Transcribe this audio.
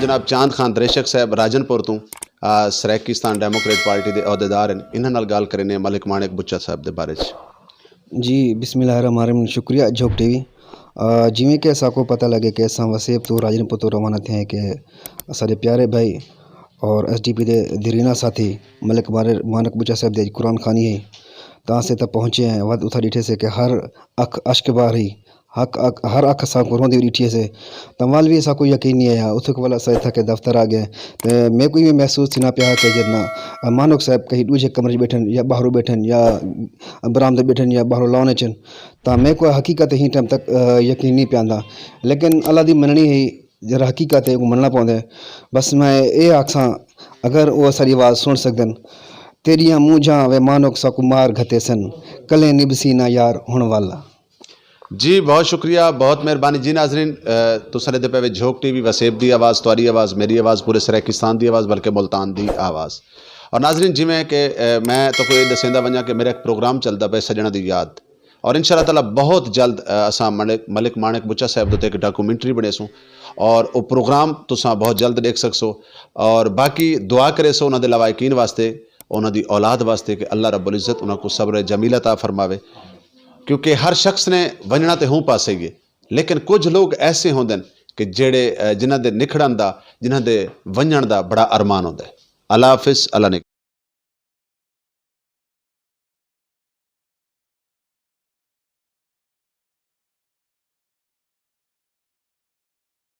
جناب چاند خان دریشک صاحب راجنپور تو سریکستان ڈیموکریٹ پارٹی دے عہدیدار ہیں، انہاں نال گل کرنے ملک مانک بچا صاحب دے بارے چ۔ جی بسم اللہ الرحمن الرحیم، شکریہ جھوک ٹی وی۔ جویں کہ اساں کو پتہ لگے کہ اساں وسیب تو راجنپور تو روانہ تھے ہیں کہ سارے پیارے بھائی اور ایس ڈی پی دے دیرینہ ساتھی ملک مانک بچا صاحب دے قرآن خانی ہے تاں سے تک پہنچے ہیں ود اتھا ڈیٹھے سے کہ ہر اکھ اشک بار ہی ہر اکھ اساں کو روندی ڈیٹھی سے تمال بھی اساں کو یقین نہیں آیا اتھک والا سا تھا کہ دفتر آ گئے میں کوئی بھی محسوس تھی نہ پیا کہ جتنا مانک صاحب کہیں دوجے کمرے بیٹھن یا باہر بیٹھن یا برآمدے بیٹھن یا باہر لاؤن اچن تا میں کو حقیقت ہی ٹائم تک یقین نہیں پیا لیکن اللہ دی مننی ہے جرا حقیقت ہے کو مننا پوندا ہے۔ بس میں اے آکھاں اگر وہ ساری آواز سن سکدن تیریاں منجھاں وے مانک سا کو مار گھتے سن کلے نبسی نہ یار ہن والا۔ جی بہت شکریہ، بہت مہربانی جی ناظرین، تساں دے پے جھوک ٹی وی وسیب دی آواز، تہاڈی آواز، میری آواز، پورے سریکستان دی آواز بلکہ ملتان دی آواز۔ اور ناظرین جویں کہ میں تو کوئی دسیندا ونجا کہ میرا ایک پروگرام چلدا پیا سجنا دی یاد، اور انشاءاللہ تعالیٰ بہت جلد اساں ملک مانک بچا صاحب دے ایک ڈاکومنٹری بنے سوں اور وہ پروگرام تساں بہت جلد دیکھ سکسو، اور باقی دعا کرے سو انہاں دے لوائقین واسطے، انہاں دی اولاد واسطے کہ اللہ رب العزت انہاں کو صبر جمیل عطا فرماوے، کیونکہ ہر شخص نے ونجنا تے ہوں پاسے گے لیکن کچھ لوگ ایسے ہوندن کہ جڑے جنہاں دے نکھڑن دا جنہاں دے ونجن دا بڑا ارمان ہوندا ہے۔ اللہ حافظ، اللہ نے